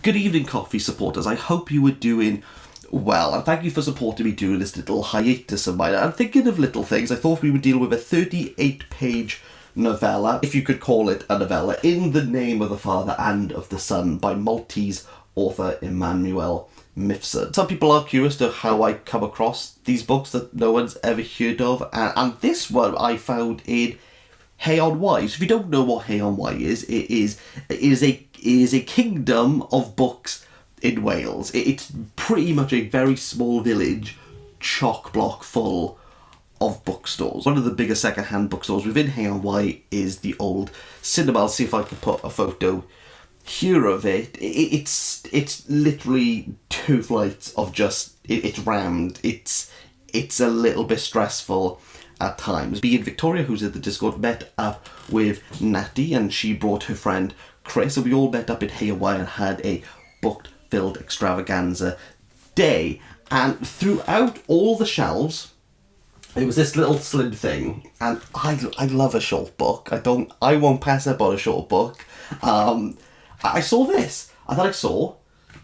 Good evening, coffee supporters. I hope you were doing well, and thank you for supporting me during this little hiatus of mine. And thinking of little things, I thought we would deal with a 38-page novella, if you could call it a novella, In the Name of the Father and of the Son by Maltese author IMMANUEL MIFSUD. Some people are curious to how I come across these books that no one's ever heard of, and this one I found in Hay on Wye. So if you don't know what Hay on Wye is, it is a kingdom of books in Wales. It's pretty much a very small village, chock-block full of bookstores. One of the biggest second-hand bookstores within Hay on Wye is the old cinema. I'll see if I can put a photo here of it. It's literally 2 flights of just, it's rammed. It's a little bit stressful at times. Being Victoria, who's at the Discord, met up with Natty, and she brought her friend Chris, and we all met up in Hay on Wye and had a book-filled extravaganza day. And throughout all the shelves, it was this little slim thing, and I love a short book. I won't pass up on a short book. I saw this.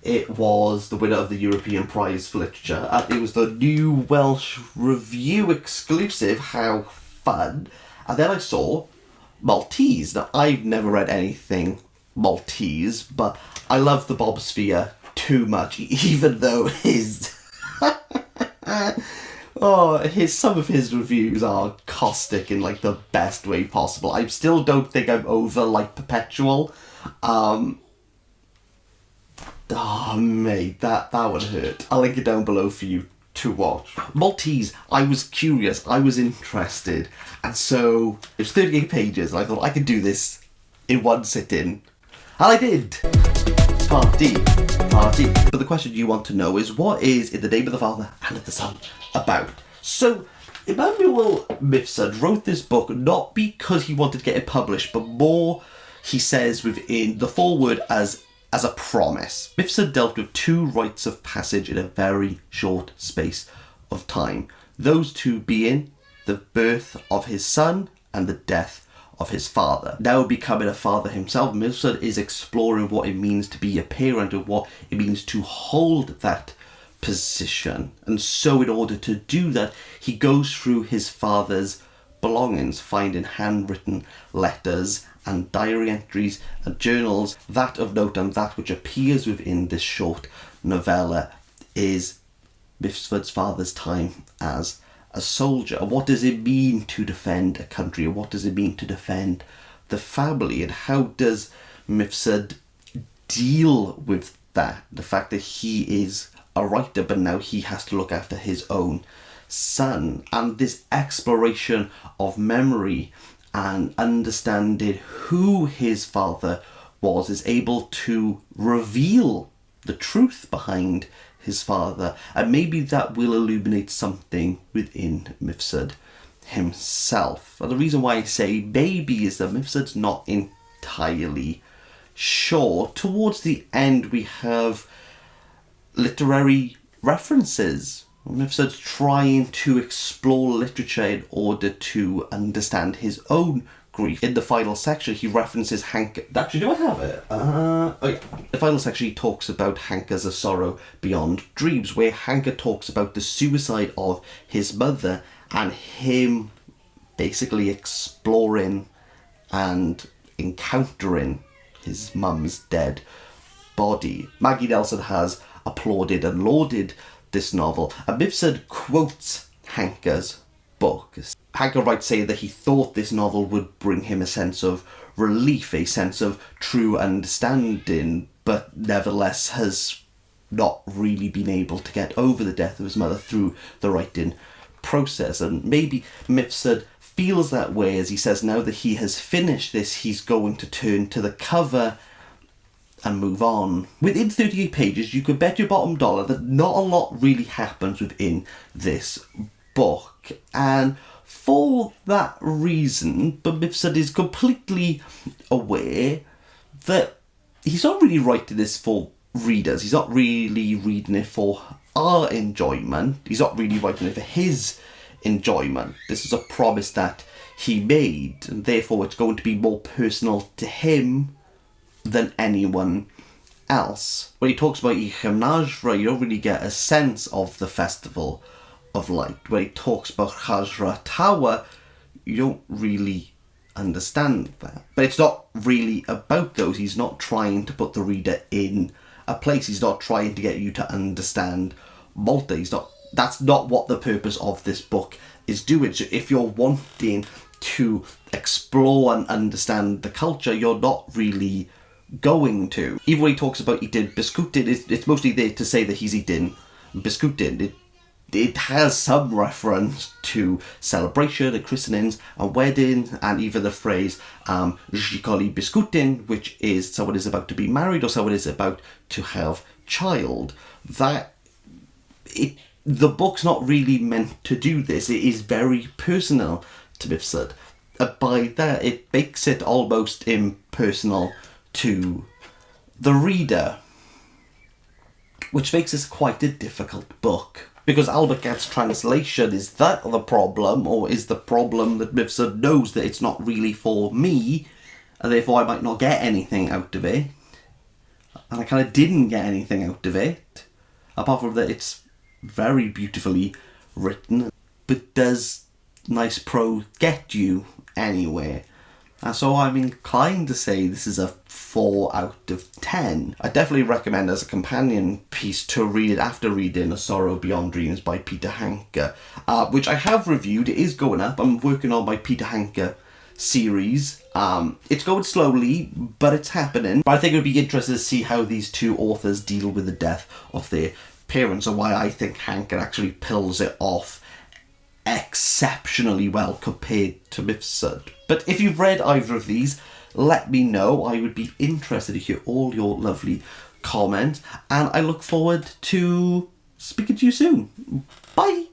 It was the winner of the European Prize for Literature. It was the new Welsh Review exclusive. How fun. And then I saw Maltese. Now, I've never read anything Maltese, but I love the Bobsphere too much, even though some of his reviews are caustic in like the best way possible. I still don't think I'm over like Perpetual. Oh mate, that would hurt. I'll link it down below for you to watch. Maltese, I was curious, I was interested, and so it was 38 pages, and I thought I could do this in one sitting, and I did. Party. But the question you want to know is, what is In the Name of the Father and of the Son about? So, IMMANUEL MIFSUD wrote this book not because he wanted to get it published, but more, he says within the foreword, as a promise. MIFSUD dealt with 2 rites of passage in a very short space of time. Those 2 being the birth of his son and the death of his father. Now becoming a father himself, MIFSUD is exploring what it means to be a parent and what it means to hold that position. And so in order to do that, he goes through his father's belongings, finding handwritten letters and diary entries and journals. That of note, and that which appears within this short novella, is MIFSUD's father's time as a soldier. What does it mean to defend a country, and what does it mean to defend the family, and how does MIFSUD deal with that? The fact that he is a writer, but now he has to look after his own son, and this exploration of memory and understanding who his father was, is able to reveal the truth behind his father, and maybe that will illuminate something within MIFSUD himself. And the reason why I say maybe is that MIFSUD's not entirely sure. Towards the end we have literary references. MIFSUD's trying to explore literature in order to understand his own grief. In the final section, he references Hank. Actually, do I have it? Oh yeah. The final section, he talks about Hanker's A Sorrow Beyond Dreams, where Hanker talks about the suicide of his mother and him basically exploring and encountering his mum's dead body. Maggie Nelson has applauded and lauded this novel, and MIFSUD quotes Hanker's book. Hanker writes saying that he thought this novel would bring him a sense of relief, a sense of true understanding, but nevertheless has not really been able to get over the death of his mother through the writing process. And maybe MIFSUD feels that way, as he says now that he has finished this, he's going to turn to the cover and move on. Within 38 pages, you could bet your bottom dollar that not a lot really happens within this book, and for that reason, but MIFSUD is completely aware that he's not really writing this for readers. He's not really reading it for our enjoyment. He's not really writing it for his enjoyment. This is a promise that he made, and therefore it's going to be more personal to him than anyone else. When he talks about I IMMANUEL, you don't really get a sense of the Festival of Light. When he talks about Khajra Tower, you don't really understand that. But it's not really about those. He's not trying to put the reader in a place. He's not trying to get you to understand Malta. That's not what the purpose of this book is doing. So if you're wanting to explore and understand the culture, you're not really going to. Even when he talks about eating biscuitin, it's mostly there to say that he's eating biscuitin. It has some reference to celebration and christenings and weddings, and even the phrase "Jikoli biscuitin," which is someone is about to be married or someone is about to have child. The book's not really meant to do this. It is very personal to MIFSUD. By that, it makes it almost impersonal to the reader, which makes this quite a difficult book. Because Albacat's translation, is that the problem? Or is the problem that MIFSUD knows that it's not really for me, and therefore I might not get anything out of it? And I kind of didn't get anything out of it. Apart from that, it's very beautifully written. But does nice prose get you anywhere? And so I'm inclined to say this is a 4 out of 10. I definitely recommend as a companion piece to read it after reading A Sorrow Beyond Dreams by Peter Handke, which I have reviewed. It is going up. I'm working on my Peter Handke series. It's going slowly, but it's happening. But I think it would be interesting to see how these two authors deal with the death of their parents, and why I think Handke actually pulls it off exceptionally well compared to MIFSUD. But if you've read either of these, let me know. I would be interested to hear all your lovely comments, and I look forward to speaking to you soon. Bye!